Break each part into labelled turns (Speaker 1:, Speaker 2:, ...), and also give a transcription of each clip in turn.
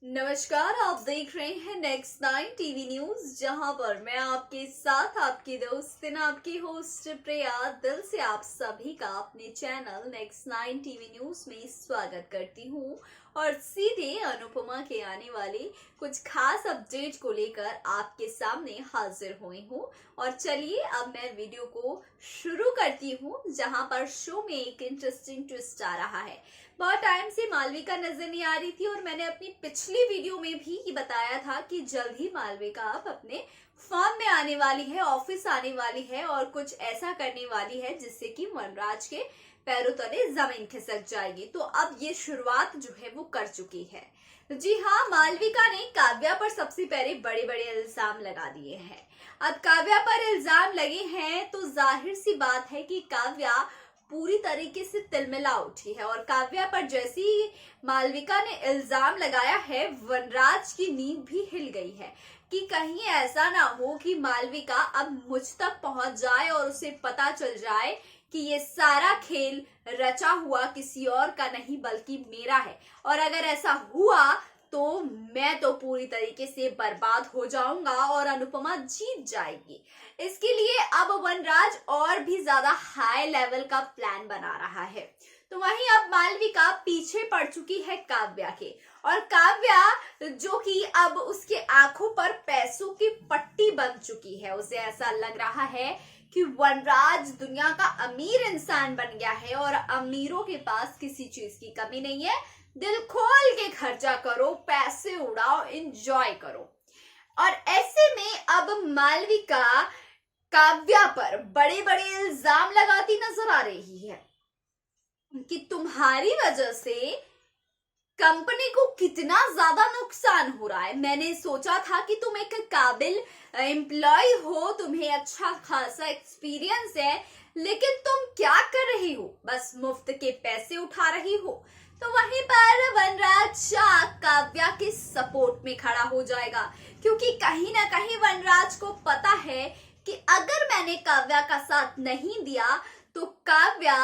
Speaker 1: नमस्कार, आप देख रहे हैं नेक्स्ट 9 टीवी न्यूज, जहां पर मैं आपके साथ आपकी दोस्त आपकी होस्ट प्रिया दिल से आप सभी का अपने चैनल नेक्स्ट 9 टीवी न्यूज में स्वागत करती हूं और सीधे अनुपमा के आने वाले कुछ खास अपडेट को लेकर आपके सामने हाजिर हुई हूं। और चलिए अब मैं वीडियो को शुरू करती हूं, जहां पर शो में एक इंटरेस्टिंग ट्विस्ट आ रहा है। बहुत टाइम से मालविका नजर नहीं आ रही थी और मैंने अपनी पिछली वीडियो में भी बताया था कि जल्द ही मालविका अब अपने फर्म में आने वाली है, ऑफिस आने वाली है और कुछ ऐसा करने वाली है जिससे कि वनराज के पैरों तले जमीन खिसक जाएगी। तो अब ये शुरुआत जो है वो कर चुकी है। जी हाँ, मालविका ने काव्या पर सबसे पहले बड़े बड़े इल्जाम लगा दिए हैं। अब काव्या पर इल्जाम लगे हैं तो जाहिर सी बात है कि काव्या पूरी तरीके से तिलमिला उठी है और काव्या पर जैसे ही मालविका ने इल्जाम लगाया है, वनराज की नींद भी हिल गई है कि कहीं ऐसा ना हो कि मालविका अब मुझ तक पहुंच जाए और उसे पता चल जाए कि ये सारा खेल रचा हुआ किसी और का नहीं बल्कि मेरा है, और अगर ऐसा हुआ तो मैं तो पूरी तरीके से बर्बाद हो जाऊंगा और अनुपमा जीत जाएगी। इसके लिए अब वनराज और भी ज्यादा हाई लेवल का प्लान बना रहा है। तो वहीं अब मालविका पीछे पड़ चुकी है काव्या के, और काव्या जो कि अब उसके आंखों पर पैसों की पट्टी बन चुकी है। उसे ऐसा लग रहा है कि वनराज दुनिया का अमीर इंसान बन गया है और अमीरों के पास किसी चीज की कमी नहीं है। दिल खोल के खर्चा करो, पैसे उड़ाओ, एंजॉय करो। और ऐसे में अब मालविका काव्या पर बड़े बड़े इल्जाम लगाती नजर आ रही है कि तुम्हारी वजह से कंपनी को कितना ज्यादा नुकसान हो रहा है। मैंने सोचा था कि तुम एक काबिल एम्प्लॉय हो, तुम्हें अच्छा खासा एक्सपीरियंस है, लेकिन तुम क्या कर रही हो? बस मुफ्त के पैसे उठा रही हो। तो वहीं पर वनराज शाह काव्या के सपोर्ट में खड़ा हो जाएगा, क्योंकि कहीं ना कहीं वनराज को पता है कि अगर मैंने काव्या का साथ नहीं दिया तो काव्या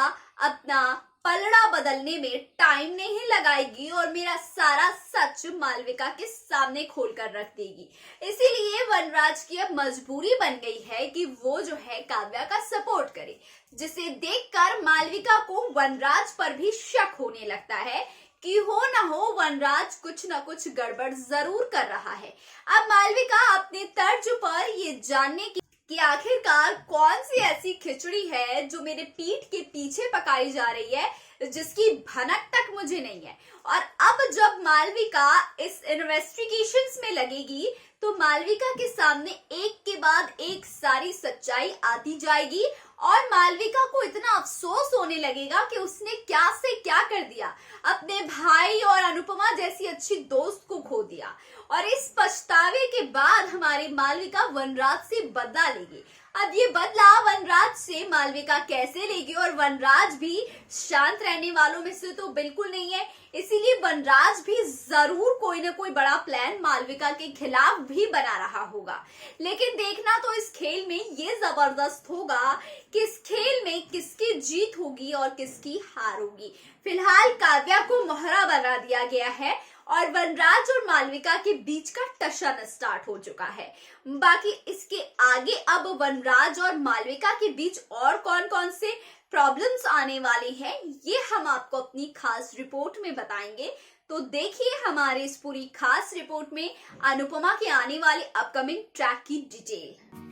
Speaker 1: अपना पलड़ा बदलने में टाइम नहीं लगाएगी और मेरा सारा सच मालविका के सामने खोलकर रख देगी। इसीलिए वनराज की अब मजबूरी बन गई है कि वो जो है काव्या का सपोर्ट करे, जिसे देखकर मालविका को वनराज पर भी शक होने लगता है कि हो ना हो वनराज कुछ ना कुछ गड़बड़ जरूर कर रहा है। अब मालविका अपने तर्ज पर ये जानने की कि आखिरकार कौन सी ऐसी खिचड़ी है जो मेरे पीठ के पीछे पकाई जा रही है, जिसकी भनक तक मुझे नहीं है। और अब जब मालविका इस इन्वेस्टिगेशंस में लगेगी तो मालविका के सामने एक के बाद एक सारी सच्चाई आती जाएगी और मालविका को इतना अफसोस होने लगेगा कि उसने क्या से क्या कर दिया, अपने भाई और अनुपमा जैसी अच्छी दोस्त को खो दिया। और इस पछतावे के बाद हमारी मालविका वनराज से बदला लेगी। अब ये बदला वनराज से मालविका कैसे लेगी, और वनराज भी शांत रहने वालों में से तो बिल्कुल नहीं है, इसीलिए वनराज भी जरूर कोई ना कोई बड़ा प्लान मालविका के खिलाफ भी बना रहा होगा। लेकिन देखना तो इस खेल में ये जबरदस्त होगा कि इस खेल में किसकी जीत होगी और किसकी हार होगी। फिलहाल काव्या को मोहरा बना दिया गया है और वनराज और मालविका के बीच का टशन स्टार्ट हो चुका है। बाकी इसके आगे अब वनराज और मालविका के बीच और कौन कौन से प्रॉब्लम्स आने वाले हैं, ये हम आपको अपनी खास रिपोर्ट में बताएंगे। तो देखिए हमारे इस पूरी खास रिपोर्ट में अनुपमा के आने वाले अपकमिंग ट्रैक की डिटेल।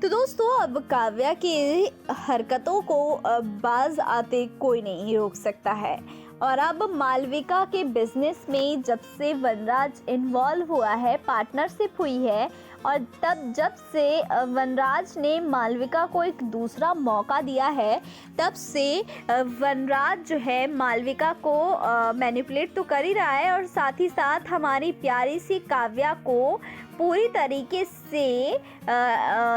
Speaker 2: तो दोस्तों, अब काव्या के हरकतों को बाज आते कोई नहीं रोक सकता है। और अब मालविका के बिजनेस में जब से वनराज इन्वॉल्व हुआ है, पार्टनरशिप हुई है, और तब जब से वनराज ने मालविका को एक दूसरा मौका दिया है, तब से वनराज जो है मालविका को मैनिपुलेट तो कर ही रहा है और साथ ही साथ हमारी प्यारी सी काव्या को पूरी तरीके से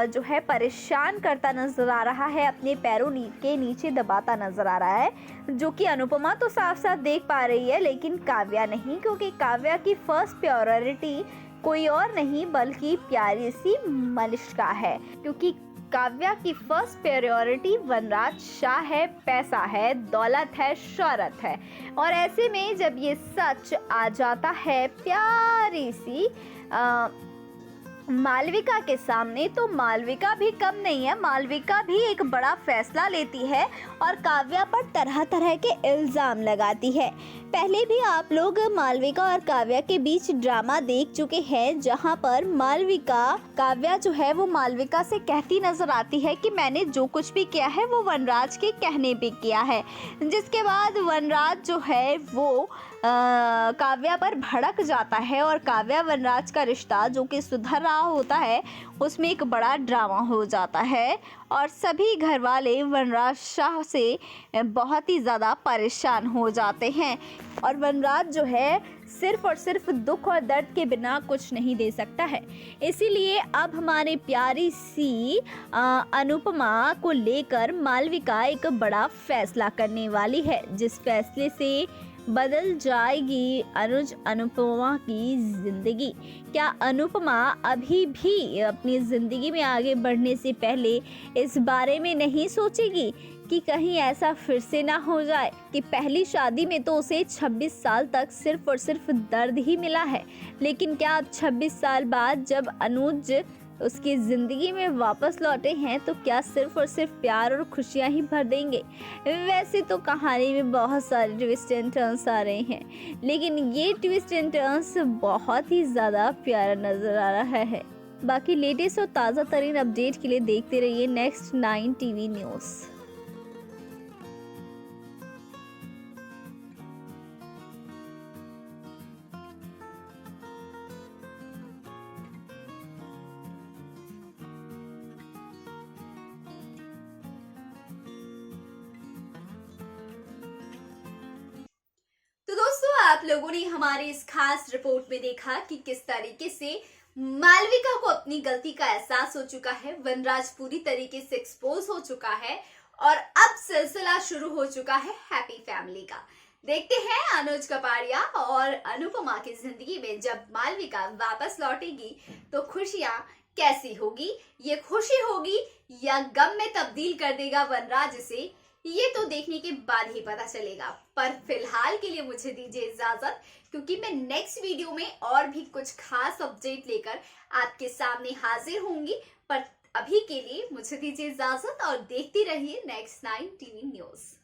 Speaker 2: जो है परेशान करता नजर आ रहा है, अपने पैरों के नीचे दबाता नजर आ रहा है, जो कि अनुपमा तो साफ साफ देख पा रही है लेकिन काव्या नहीं, क्योंकि काव्या की फर्स्ट प्रायोरिटी कोई और नहीं बल्कि प्यारी सी मलिष्का है। क्योंकि काव्या की फर्स्ट प्रायोरिटी वनराज शाह है, पैसा है, दौलत है, शोहरत है। और ऐसे में जब ये सच आ जाता है प्यारी सी मालविका के सामने, तो मालविका भी कम नहीं है। मालविका भी एक बड़ा फैसला लेती है और काव्या पर तरह तरह के इल्ज़ाम लगाती है। पहले भी आप लोग मालविका और काव्या के बीच ड्रामा देख चुके हैं, जहां पर काव्या जो है वो मालविका से कहती नजर आती है कि मैंने जो कुछ भी किया है वो वनराज के कहने पे किया है, जिसके बाद वनराज जो है वो काव्या पर भड़क जाता है और काव्या वनराज का रिश्ता जो कि सुधर रहा होता है उसमें एक बड़ा ड्रामा हो जाता है और सभी घर वाले वनराज शाह से बहुत ही ज़्यादा परेशान हो जाते हैं। और वनराज जो है सिर्फ और सिर्फ दुख और दर्द के बिना कुछ नहीं दे सकता है। इसीलिए अब हमारे प्यारी सी अनुपमा को लेकर मालविका एक बड़ा फैसला करने वाली है, जिस फैसले से बदल जाएगी अनुपमा की जिंदगी। क्या अनुपमा अभी भी अपनी जिंदगी में आगे बढ़ने से पहले इस बारे में नहीं सोचेगी कि कहीं ऐसा फिर से ना हो जाए कि पहली शादी में तो उसे 26 साल तक सिर्फ और सिर्फ दर्द ही मिला है, लेकिन क्या अब 26 साल बाद जब अनुज उसकी ज़िंदगी में वापस लौटे हैं तो क्या सिर्फ और सिर्फ प्यार और खुशियां ही भर देंगे। वैसे तो कहानी में बहुत सारे ट्विस्ट एंड टर्न्स आ रहे हैं, लेकिन ये ट्विस्ट एंड टर्न्स बहुत ही ज़्यादा प्यारा नज़र आ रहा है। बाकी लेटेस्ट और ताज़ा तरीन अपडेट के लिए देखते रहिए नेक्स्ट 9 टीवी न्यूज़।
Speaker 1: तो दोस्तों, आप लोगों ने हमारे इस खास रिपोर्ट में देखा कि किस तरीके से मालविका को अपनी गलती का एहसास हो चुका है, वनराज पूरी तरीके से एक्सपोज हो चुका है और अब सिलसिला शुरू हो चुका है हैप्पी फैमिली का। देखते हैं अनुज कपाड़िया और अनुपमा की जिंदगी में जब मालविका वापस लौटेगी तो खुशियां कैसी होगी। ये खुशी होगी या गम में तब्दील कर देगा वनराज इसे, ये तो देखने के बाद ही पता चलेगा। पर फिलहाल के लिए मुझे दीजिए इजाजत, क्योंकि मैं नेक्स्ट वीडियो में और भी कुछ खास अपडेट लेकर आपके सामने हाजिर होंगी। पर अभी के लिए मुझे दीजिए इजाजत और देखती रहिए नेक्स्ट 9 टीवी न्यूज़।